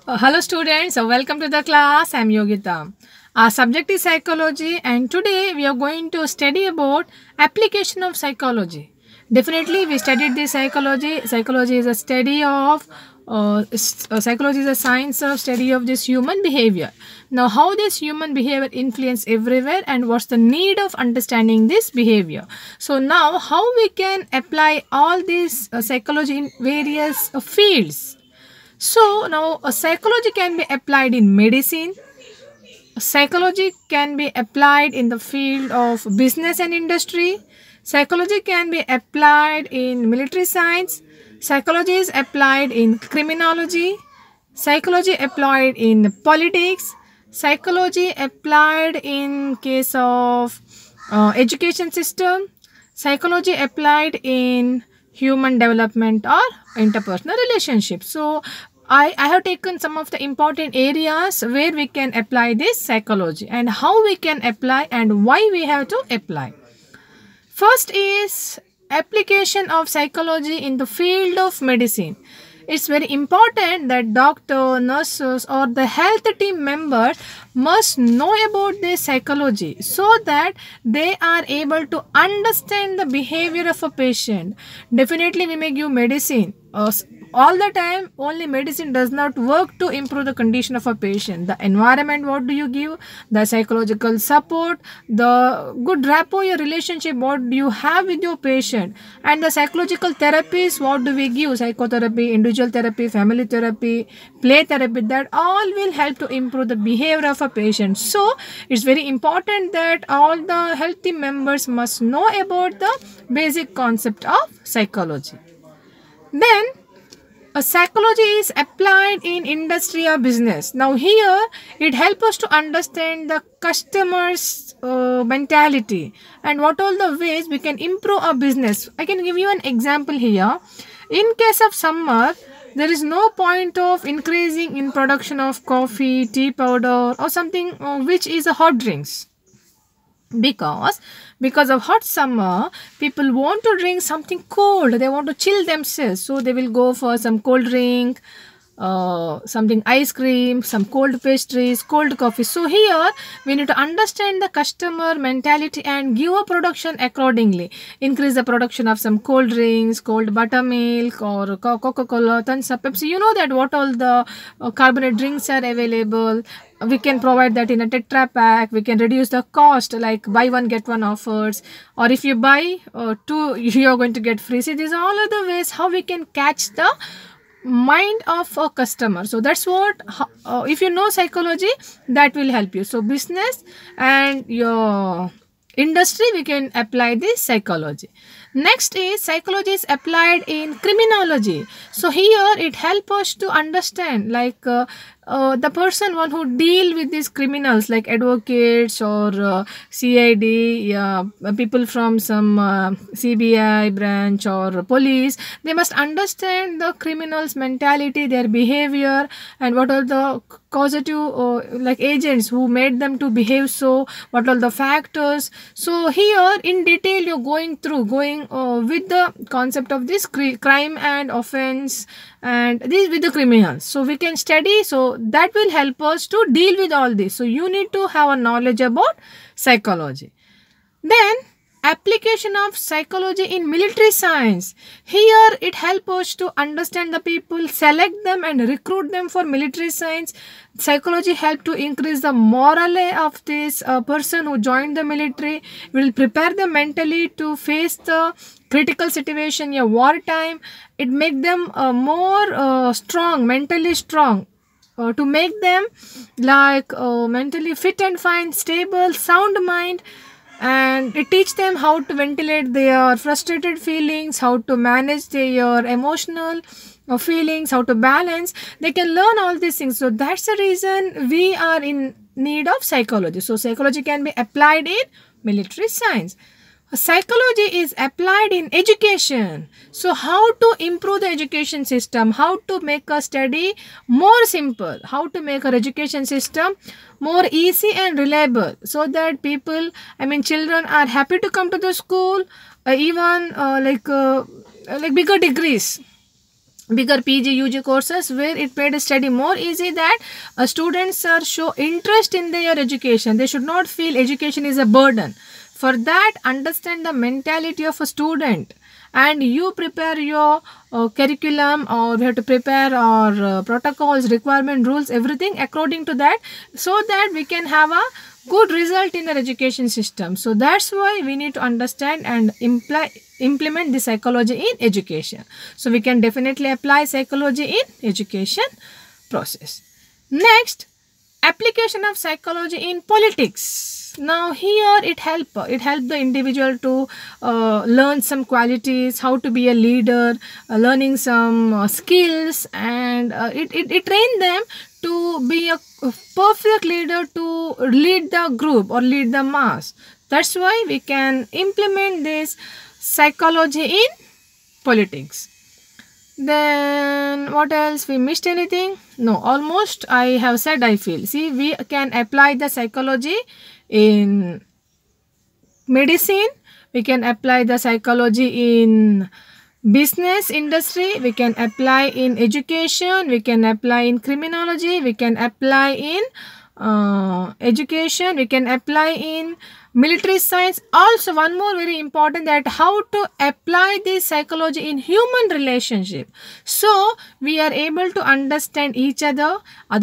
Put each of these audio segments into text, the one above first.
Hello students, welcome to the class. I am Yogita. Our subject is psychology and today we are going to study about application of psychology. Definitely we studied the psychology. Psychology is a study of psychology is a science of study of this human behavior. Now how this human behavior influence everywhere and what's the need of understanding this behavior. So now how we can apply all this psychology in various fields. So now a psychology can be applied in medicine. Psychology can be applied in the field of business and industry. Psychology can be applied in military science. Psychology is applied in criminology. Psychology applied in politics. Psychology applied in case of education system. Psychology applied in human development or interpersonal relationships. So I have taken some of the important areas where we can apply this psychology and how we can apply and why we have to apply. First is application of psychology in the field of medicine. It's very important that doctor, nurses or the health team member must know about this psychology so that they are able to understand the behavior of a patient. Definitely we may give medicine. All the time only medicine does not work to improve the condition of a patient. The environment, what do you give? The psychological support, the good rapport, your relationship, what do you have with your patient, and the psychological therapies, what do we give? Psychotherapy, individual therapy, family therapy, play therapy, that all will help to improve the behavior of a patient. So it's very important that all the healthy members must know about the basic concept of psychology. Then a psychology is applied in industry or business. Now here it helps us to understand the customer's mentality and what all the ways we can improve our business. I can give you an example here. In case of summer, there is no point of increasing in production of coffee, tea powder or something which is a hot drinks, because of hot summer people want to drink something cold, they want to chill themselves, so they will go for some cold drink, something ice cream, some cold pastries, cold coffee. So here we need to understand the customer mentality and give a production accordingly. Increase the production of some cold drinks, cold buttermilk or Coca-Cola, Thumbs Up, Pepsi. You know that what all the carbonated drinks are available. We can provide that in a tetra pack. We can reduce the cost, like buy one get one offers, or if you buy two you are going to get free. See, these are all other ways how we can catch the mind of a customer. So that's what if you know psychology, that will help you. So business and your industry, we can apply this psychology. Next is psychology is applied in criminology. So here it helps us to understand, like the person one who deal with these criminals, like advocates or CID, people from some CBI branch or police, they must understand the criminals mentality, their behavior, and what are the causative like agents who made them to behave so, what are the factors. So here in detail you're going with the concept of this crime and offense and this with the criminals, so we can study, so that will help us to deal with all this. So you need to have a knowledge about psychology. Then application of psychology in military science. Here it helps us to understand the people, select them and recruit them for military science. Psychology help to increase the morale of this person who joined the military, will prepare them mentally to face the critical situation, wartime. It make them more strong, mentally strong, to make them like mentally fit and fine, stable, sound mind. And it teach them how to ventilate their frustrated feelings, how to manage their emotional feelings, how to balance. They can learn all these things. So that's the reason we are in need of psychology. So psychology can be applied in military science. Psychology is applied in education. So how to improve the education system, how to make a study more simple, how to make our education system more easy and reliable, so that people, children are happy to come to the school, even like bigger degrees. bigger PG UG courses where it made study more easy, that students are show interest in their education. They should not feel education is a burden. For that, understand the mentality of a student, and you prepare your curriculum, or we have to prepare our protocols, requirement, rules, everything according to that, so that we can have a good result in our education system. So that's why we need to understand and implement the psychology in education. So we can definitely apply psychology in education process. Next, application of psychology in politics. Now here it help the individual to learn some qualities, how to be a leader, learning some skills, and it train them to be a perfect leader, to lead the group or lead the mass. That's why we can implement this psychology in politics. Then what else? We missed anything? No, almost I have said, I feel. See, we can apply the psychology in medicine, we can apply the psychology in business industry, we can apply in education, we can apply in criminology, we can apply in education, we can apply in military science. Also, one more very important, that how to apply this psychology in human relationship. So we are able to understand each other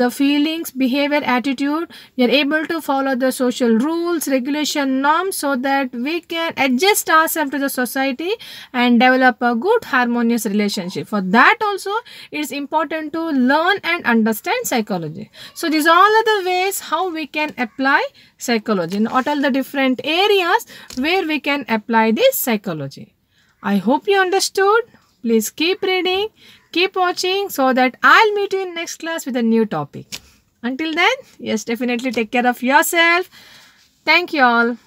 feelings, behavior, attitude. We are able to follow the social rules, regulation, norms, so that we can adjust ourselves to the society and develop a good harmonious relationship. For that also, it is important to learn and understand psychology. So these all are the ways how we can apply psychology, and what are the different areas where we can apply this psychology. I hope you understood. Please keep reading, keep watching, so that I'll meet you in next class with a new topic. Until then, yes, definitely take care of yourself. Thank you all.